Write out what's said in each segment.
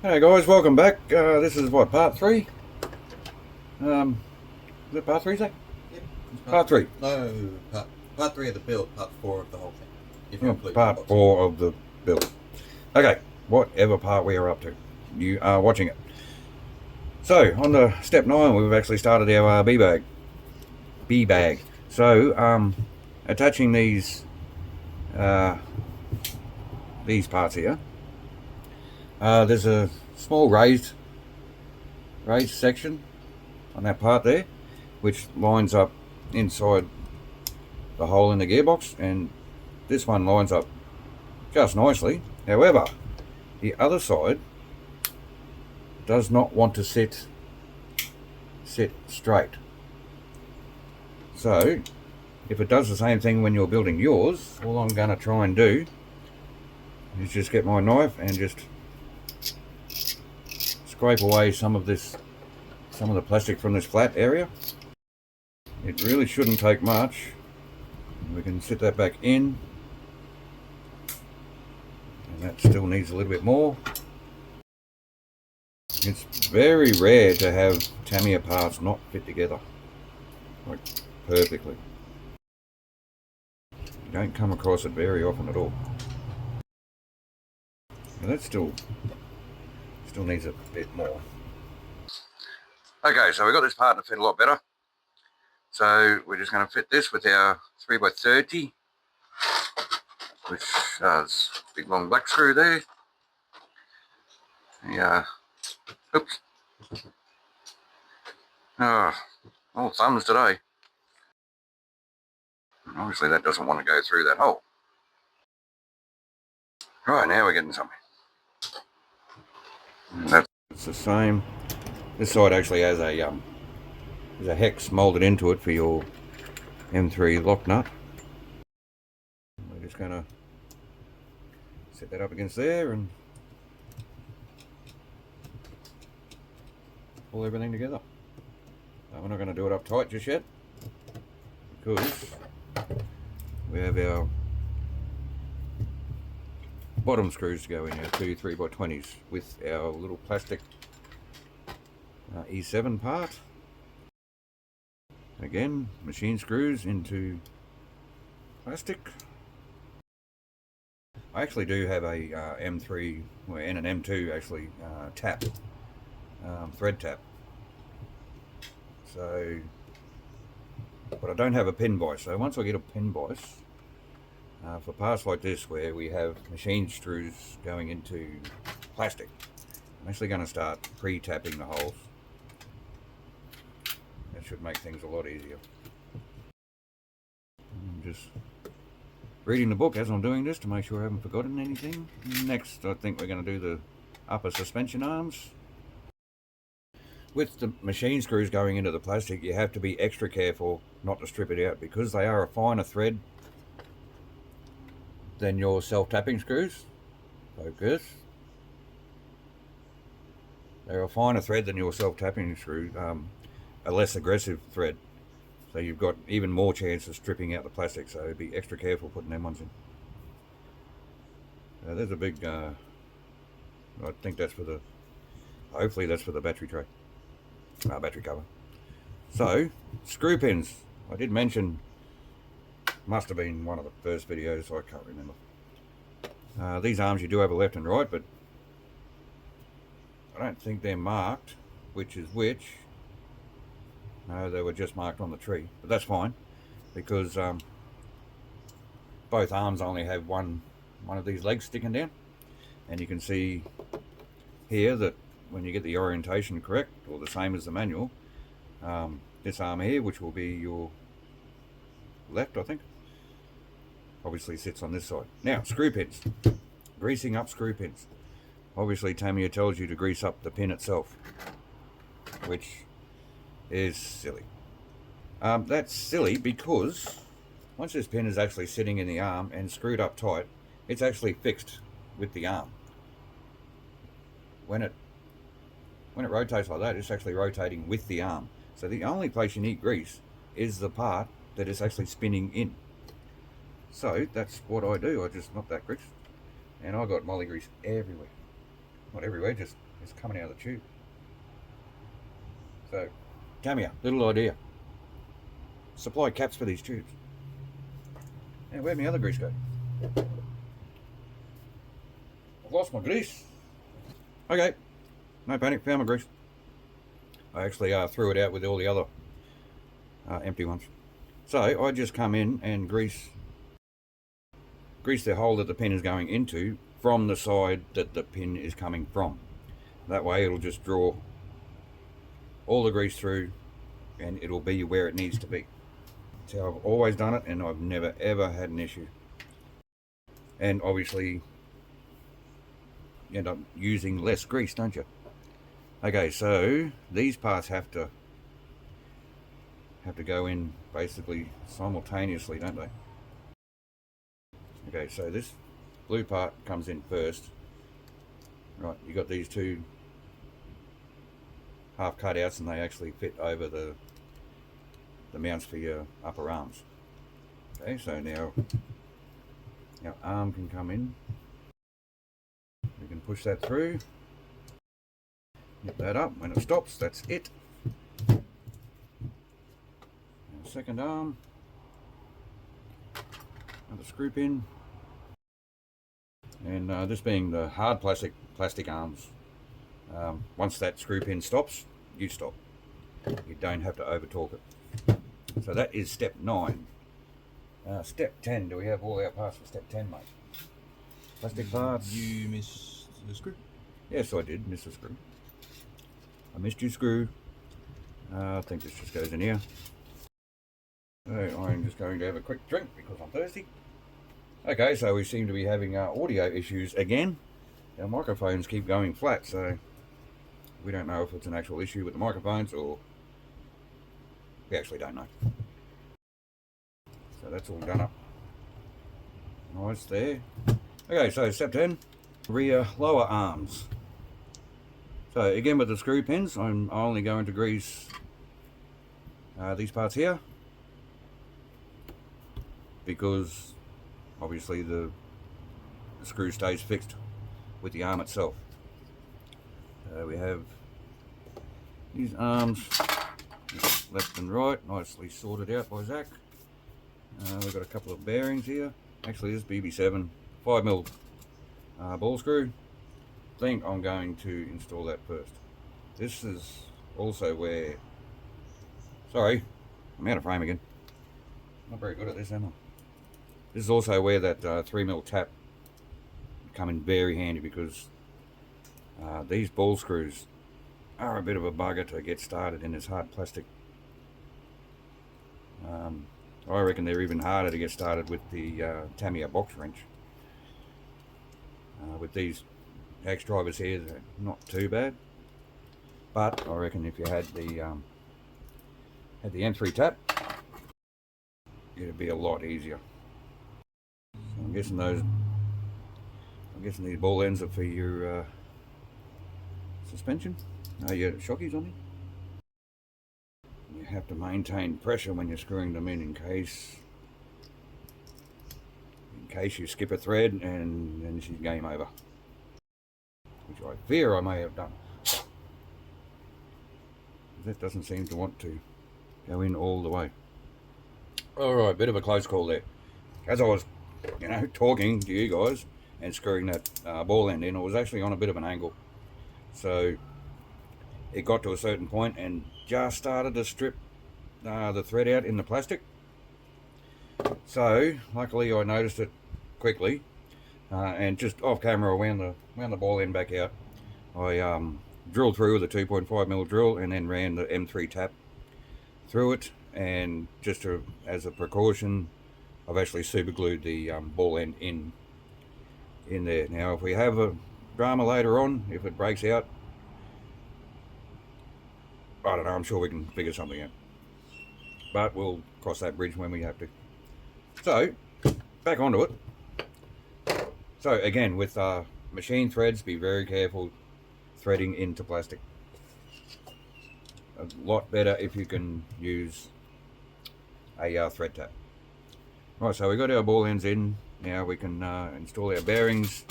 Hey guys, welcome back. This is what, part three? Is it part three, Zach? Yep. Part three. No, part three of the build, part four of the whole thing. If you include Part unboxing. 4 of the build. Okay, whatever part we are up to, you are watching it. So, on to step 9, we've actually started our bee bag. So, attaching these parts here. There's a small raised section on that part there, which lines up inside the hole in the gearbox, and this one lines up just nicely. However, the other side does not want to sit straight. So if it does the same thing when you're building yours, all I'm going to try and do is just get my knife and just scrape away some of the plastic from this flat area. It really shouldn't take much. We can sit that back in, and that still needs a little bit more. It's very rare to have Tamiya parts not fit together like perfectly. You don't come across it very often at all. And that still needs a bit more. Okay, so we got this part to fit a lot better. So we're just going to fit this with our 3x30, which has a big long black screw there. Yeah. Oops. All thumbs today. Obviously that doesn't want to go through that hole. Right, now we're getting something. That's the same. This side actually has there's a hex molded into it for your M3 lock nut. We're just going to set that up against there and pull everything together. We're not going to do it up tight just yet, because we have our bottom screws to go in, our two 3x20s with our little plastic E7 part. Again, machine screws into plastic. I actually do have a M3 and an M2 actually tap, thread tap. So, but I don't have a pin vise. So once I get a pin vise, for parts like this where we have machine screws going into plastic, I'm actually going to start pre-tapping the holes. That should make things a lot easier. I'm just reading the book as I'm doing this to make sure I haven't forgotten anything. Next, I think we're going to do the upper suspension arms. With the machine screws going into the plastic, you have to be extra careful not to strip it out, because they are a finer thread than your self-tapping screws. Focus. They're a finer thread than your self-tapping screw, a less aggressive thread. So you've got even more chance of stripping out the plastic, so be extra careful putting them ones in. There's a big, I think that's for the, hopefully that's for the battery tray. Battery cover. So, screw pins. I did mention, must have been one of the first videos, I can't remember. These arms you do have a left and right, but I don't think they're marked which is which. No, they were just marked on the tree, but that's fine, because both arms only have one of these legs sticking down, and you can see here that when you get the orientation correct, or the same as the manual, this arm here, which will be your left, I think, obviously sits on this side. Now, screw pins. Greasing up screw pins. Obviously Tamiya tells you to grease up the pin itself, which is silly. That's silly because once this pin is actually sitting in the arm and screwed up tight, it's actually fixed with the arm. When it rotates like that, it's actually rotating with the arm. So the only place you need grease is the part that is actually spinning in. So that's what I do. I just knock that grease, and I got molly grease everywhere. not everywhere, just it's coming out of the tube. So, Tamiya, little idea. Supply caps for these tubes. Now, where'd my other grease go? I've lost my grease. Okay, no panic, found my grease. I actually threw it out with all the other empty ones. So I just come in and grease the hole that the pin is going into from the side that the pin is coming from. That way it'll just draw all the grease through and it'll be where it needs to be. That's how I've always done it, and I've never ever had an issue. And obviously you end up using less grease, don't you? Okay, so these parts have to go in basically simultaneously, don't they? Okay, so this blue part comes in first. Right, you got these two half cutouts, and they actually fit over the mounts for your upper arms. Okay, so now our arm can come in. We can push that through. Get that up. When it stops, that's it. Now, second arm. Another screw pin. And this being the hard plastic arms, once that screw pin stops, you stop. You don't have to over torque it. So that is step 9. Step 10. Do we have all our parts for step 10, mate? Plastic parts. You missed the screw? Yes, I did miss a screw. I missed your screw. I think this just goes in here. So I'm just going to have a quick drink because I'm thirsty. Okay, so we seem to be having audio issues again. Our microphones keep going flat, so we don't know if it's an actual issue with the microphones or we actually don't know. So that's all done up. Nice there. Okay, so step 10, rear lower arms. So again with the screw pins, I'm only going to grease these parts here because obviously the screw stays fixed with the arm itself. We have these arms left and right, nicely sorted out by Zach. We've got a couple of bearings here. Actually, this BB7 5mm ball screw. I think I'm going to install that first. This is also where... Sorry, I'm out of frame again. Not very good at this, am I? This is also where that 3mm tap come in very handy because these ball screws are a bit of a bugger to get started in this hard plastic. I reckon they're even harder to get started with the Tamiya box wrench. With these axe drivers here, they're not too bad, but I reckon if you had the M3 tap, it'd be a lot easier. So I'm guessing these ball ends are for your suspension. Your shockies on it. You have to maintain pressure when you're screwing them in case you skip a thread and then she's game over, which I fear I may have done. That doesn't seem to want to go in all the way. Alright, bit of a close call there. As I was talking to you guys and screwing that ball end in, it was actually on a bit of an angle, so it got to a certain point and just started to strip the thread out in the plastic. So luckily I noticed it quickly, and just off camera I wound the ball end back out. I drilled through with a 2.5mm drill and then ran the M3 tap through it, and just as a precaution I've actually super glued the ball end in there. Now if we have a drama later on, if it breaks out, I don't know, I'm sure we can figure something out. But we'll cross that bridge when we have to. So, back onto it. So again, with machine threads, be very careful threading into plastic. A lot better if you can use a thread tap. Right, so we got our ball ends in. Now we can install our bearings.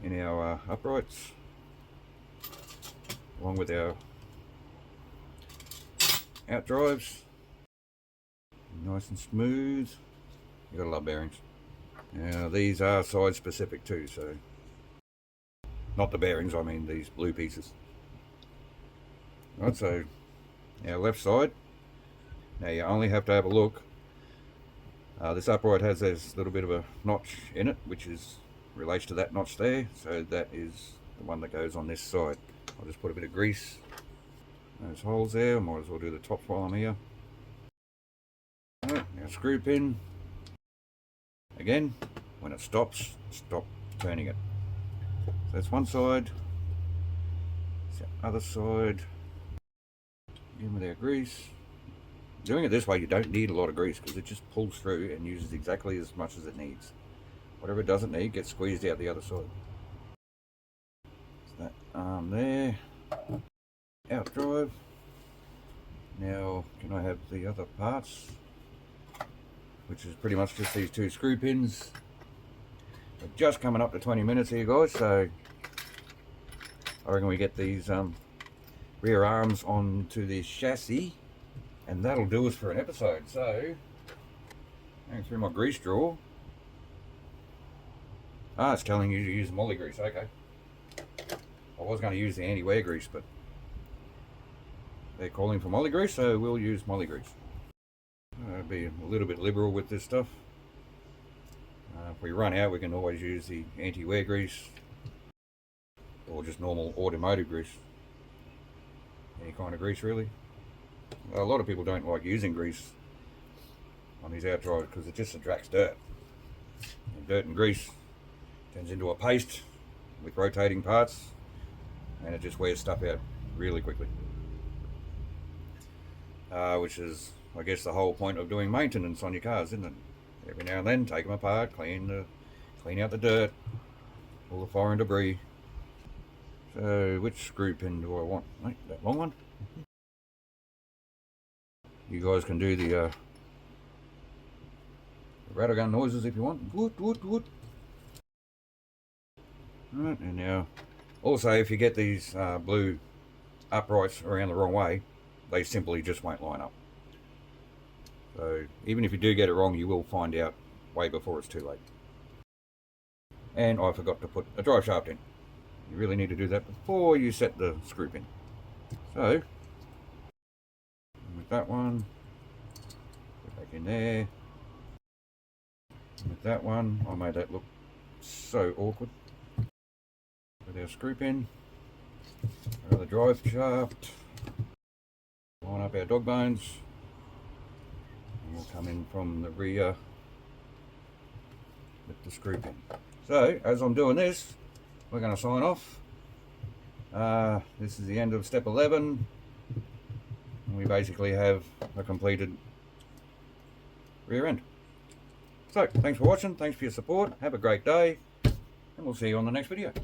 in our uprights, along with our out drives. Nice and smooth. You gotta love bearings. Now these are side specific too, so not the bearings, I mean these blue pieces. Right, so our left side. Now you only have to have a look. This upright has this little bit of a notch in it, which relates to that notch there. So that is the one that goes on this side. I'll just put a bit of grease. Those holes there. Might as well do the top while I'm here. Right, now screw pin. Again, when it stops, stop turning it. So that's one side. That's the other side. In with our grease. Doing it this way, you don't need a lot of grease because it just pulls through and uses exactly as much as it needs. Whatever it doesn't need gets squeezed out the other side. So that arm there. Out drive. Now, can I have the other parts? Which is pretty much just these two screw pins. We're just coming up to 20 minutes here, guys, so I reckon we get these rear arms onto this chassis, and that'll do us for an episode. So, going through my grease drawer. It's telling you to use molly grease. Okay. I was going to use the anti-wear grease, but they're calling for molly grease, so we'll use molly grease. Be a little bit liberal with this stuff. If we run out, we can always use the anti-wear grease, or just normal automotive grease. Any kind of grease, really. A lot of people don't like using grease on these out drives because it just attracts dirt. And dirt and grease turns into a paste with rotating parts, and it just wears stuff out really quickly. Which is, I guess, the whole point of doing maintenance on your cars, isn't it? Every now and then, take them apart, clean out the dirt, all the foreign debris. So, which screw pin do I want? Right, that long one. You guys can do the rattle gun noises if you want. Woot, woot, woot. Right, and now, also, if you get these blue uprights around the wrong way, they simply just won't line up. So even if you do get it wrong, you will find out way before it's too late. And I forgot to put a drive shaft in. You really need to do that before you set the screw pin. So, with that one, put back in there. With that one, I made that look so awkward. With our screw pin, the drive shaft, line up our dog bones. Will come in from the rear with the screw pin. So, as I'm doing this, we're going to sign off. This is the end of step 11. And we basically have a completed rear end. So, thanks for watching, thanks for your support, have a great day, and we'll see you on the next video.